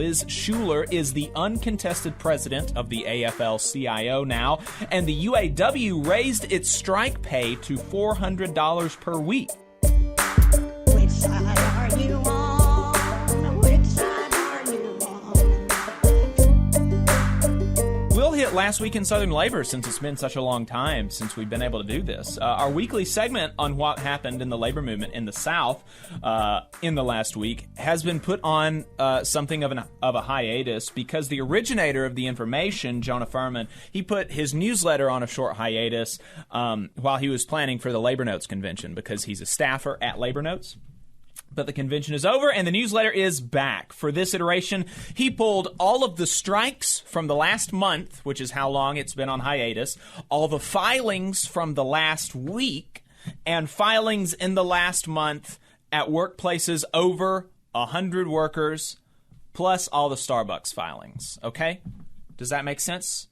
Liz Shuler is the uncontested president of the AFL-CIO now, and the UAW raised its strike pay to $400 per week. Which side are you on? Which side are you on? We'll hit last week in Southern labor since it's been such a long time since we've been able to do this. Our weekly segment on what happened in the labor movement in the South in the last week has been put on something of a hiatus because the originator of the information, Jonah Furman, he put his newsletter on a short hiatus while he was planning for the Labor Notes convention because he's a staffer at Labor Notes. But the convention is over, and the newsletter is back. For this iteration, he pulled all of the strikes from the last month, which is how long it's been on hiatus, all the filings from the last week, and filings in the last month at workplaces over 100 workers, plus all the Starbucks filings. Okay? Does that make sense?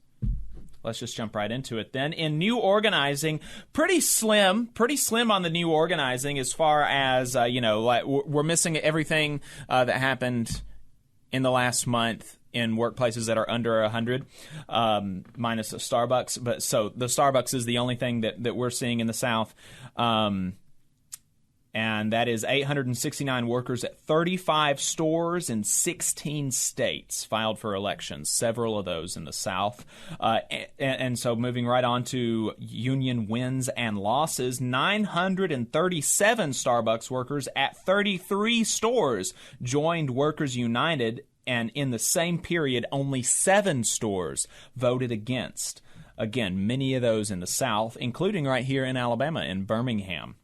Let's just jump right into it then. In new organizing, pretty slim on the new organizing as far as, like we're missing everything that happened in the last month in workplaces that are under 100, minus the Starbucks. But so the Starbucks is the only thing that we're seeing in the South. And that is 869 workers at 35 stores in 16 states filed for elections, several of those in the South. And so moving right on to union wins and losses, 937 Starbucks workers at 33 stores joined Workers United, and in the same period, only 7 stores voted against. Again, many of those in the South, including right here in Alabama, in Birmingham.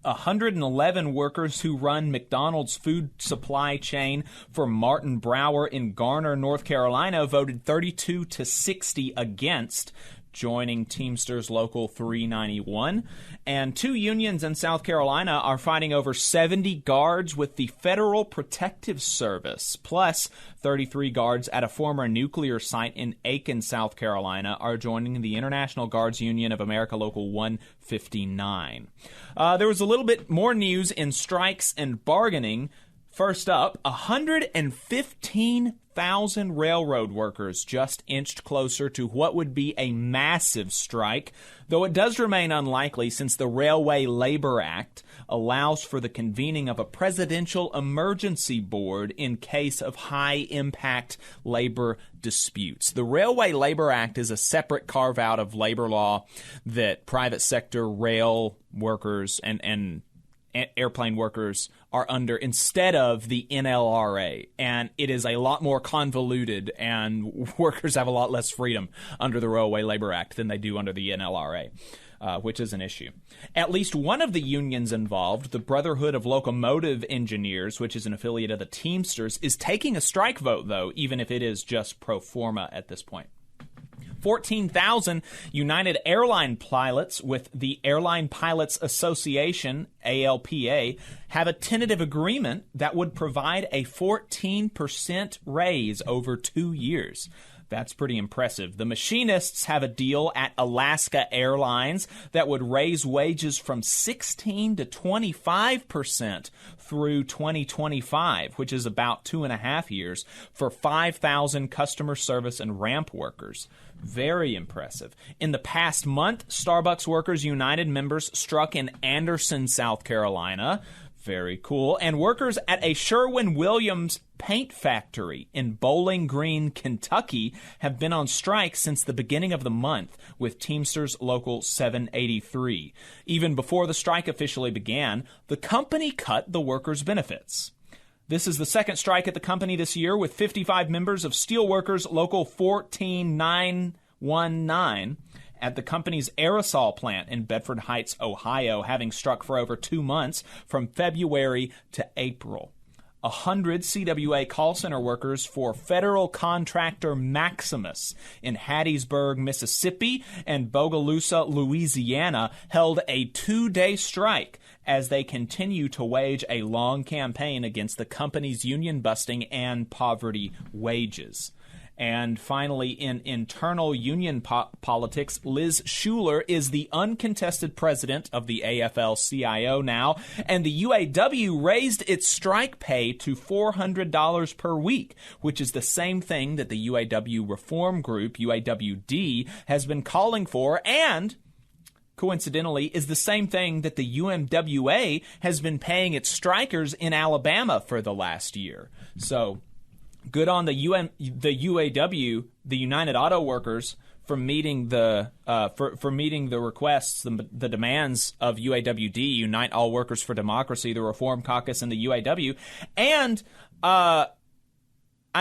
111 workers who run McDonald's food supply chain for Martin Brower in Garner, North Carolina, voted 32-60 against joining Teamsters Local 391. And 2 unions in South Carolina are fighting over 70 guards with the Federal Protective Service, plus 33 guards at a former nuclear site in Aiken, South Carolina, are joining the International Guards Union of America Local 159. There was a little bit more news in strikes and bargaining. First up, 115,000 railroad workers just inched closer to what would be a massive strike, though it does remain unlikely since the Railway Labor Act allows for the convening of a presidential emergency board in case of high-impact labor disputes. The Railway Labor Act is a separate carve-out of labor law that private sector rail workers and airplane workers are under instead of the NLRA, and it is a lot more convoluted, and workers have a lot less freedom under the Railway Labor Act than they do under the NLRA, which is an issue. At least one of the unions involved, the Brotherhood of Locomotive Engineers, which is an affiliate of the Teamsters, is taking a strike vote, though, even if it is just pro forma at this point. 14,000 United Airline pilots with the Airline Pilots Association, ALPA, have a tentative agreement that would provide a 14% raise over 2 years. That's pretty impressive. The machinists have a deal at Alaska Airlines that would raise wages from 16 to 25% through 2025, which is about 2.5 years, for 5,000 customer service and ramp workers. Very impressive. In the past month, Starbucks Workers United members struck in Anderson, South Carolina. Very cool. And workers at a Sherwin-Williams paint factory in Bowling Green, Kentucky, have been on strike since the beginning of the month with Teamsters Local 783. Even before the strike officially began, the company cut the workers' benefits. This is the second strike at the company this year, with 55 members of Steelworkers Local 14919 at the company's aerosol plant in Bedford Heights, Ohio, having struck for over 2 months from February to April. 100 CWA call center workers for federal contractor Maximus in Hattiesburg, Mississippi and Bogalusa, Louisiana held a 2-day strike as they continue to wage a long campaign against the company's union busting and poverty wages. And finally, in internal union politics, Liz Shuler is the uncontested president of the AFL-CIO now, and the UAW raised its strike pay to $400 per week, which is the same thing that the UAW reform group, UAWD, has been calling for, and coincidentally, is the same thing that the UMWA has been paying its strikers in Alabama for the last year. So good on the UAW, the United Auto Workers, for meeting the for meeting the requests, the demands of UAWD, Unite All Workers for Democracy, the Reform Caucus, and the UAW. And I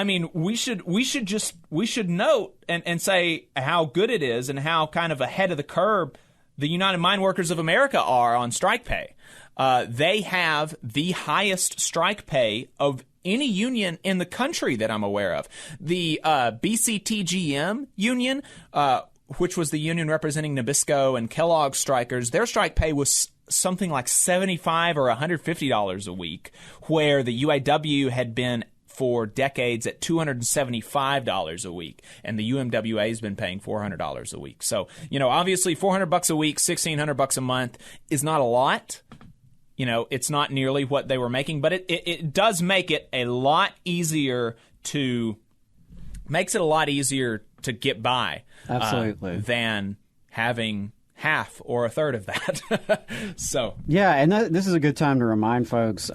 mean, we should note and say how good it is and how kind of ahead of the curve the United Mine Workers of America are on strike pay. They have the highest strike pay of any union in the country that I'm aware of. The BCTGM union, which was the union representing Nabisco and Kellogg strikers, their strike pay was something like $75 or $150 a week, where the UAW had been for decades at $275 a week, and the UMWA has been paying $400 a week. So, obviously $400 a week, $1,600 a month is not a lot. It's not nearly what they were making, but it does make it a lot easier to get by. Absolutely. Than having half or a third of that. So yeah, and this is a good time to remind folks,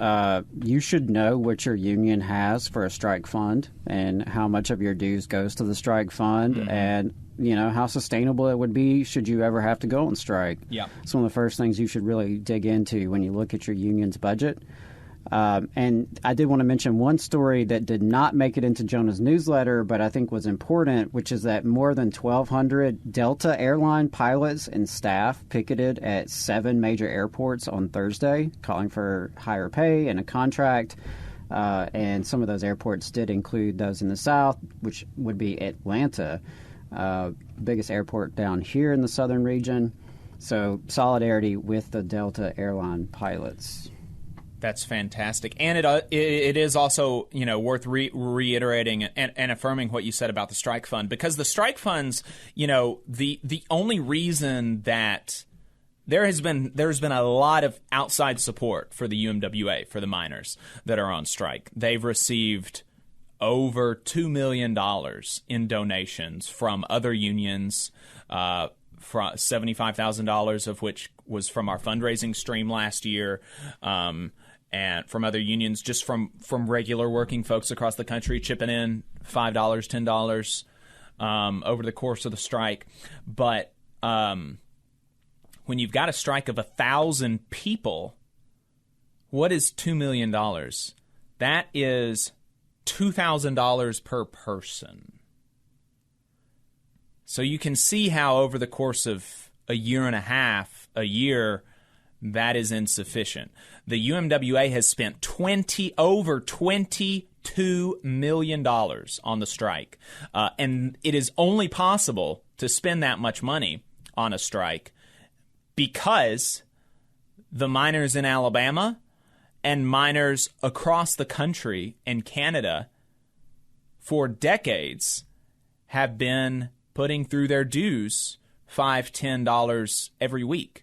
you should know what your union has for a strike fund and how much of your dues goes to the strike fund, and how sustainable it would be should you ever have to go on strike. Yeah, it's one of the first things you should really dig into when you look at your union's budget. And I did want to mention one story that did not make it into Jonah's newsletter, but I think was important, which is that more than 1,200 Delta airline pilots and staff picketed at 7 major airports on Thursday, calling for higher pay and a contract. And some of those airports did include those in the South, which would be Atlanta, biggest airport down here in the southern region. So solidarity with the Delta airline pilots. That's fantastic, and it is also worth reiterating and affirming what you said about the strike fund, because the strike funds, the only reason that there's been a lot of outside support for the UMWA, for the miners that are on strike. They've received over $2 million in donations from other unions, from $75,000 of which was from our fundraising stream last year. And from other unions, just from regular working folks across the country chipping in $5, $10 over the course of the strike. But when you've got a strike of 1,000 people, what is $2 million? That is $2,000 per person. So you can see how over the course of a year and a half, a year, that is insufficient. The UMWA has spent over $22 million on the strike. And it is only possible to spend that much money on a strike because the miners in Alabama and miners across the country and Canada for decades have been putting through their dues $5, $10 every week.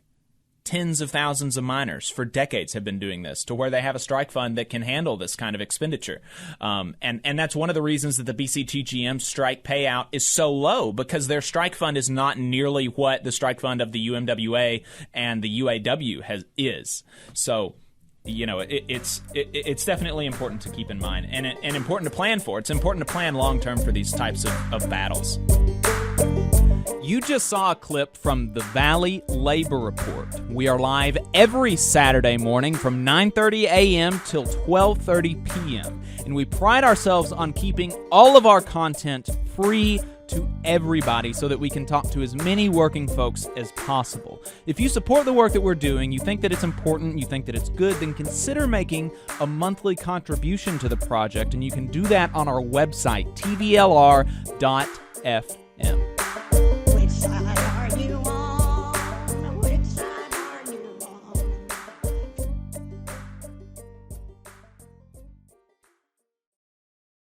Tens of thousands of miners for decades have been doing this, to where they have a strike fund that can handle this kind of expenditure. And that's one of the reasons that the BCTGM strike payout is so low, because their strike fund is not nearly what the strike fund of the UMWA and the UAW is. So, it's definitely important to keep in mind and important to plan for. It's important to plan long term for these types of battles. You just saw a clip from the Valley Labor Report. We are live every Saturday morning from 9:30 a.m. till 12:30 p.m. And we pride ourselves on keeping all of our content free to everybody so that we can talk to as many working folks as possible. If you support the work that we're doing, you think that it's important, you think that it's good, then consider making a monthly contribution to the project, and you can do that on our website, tvlr.fm.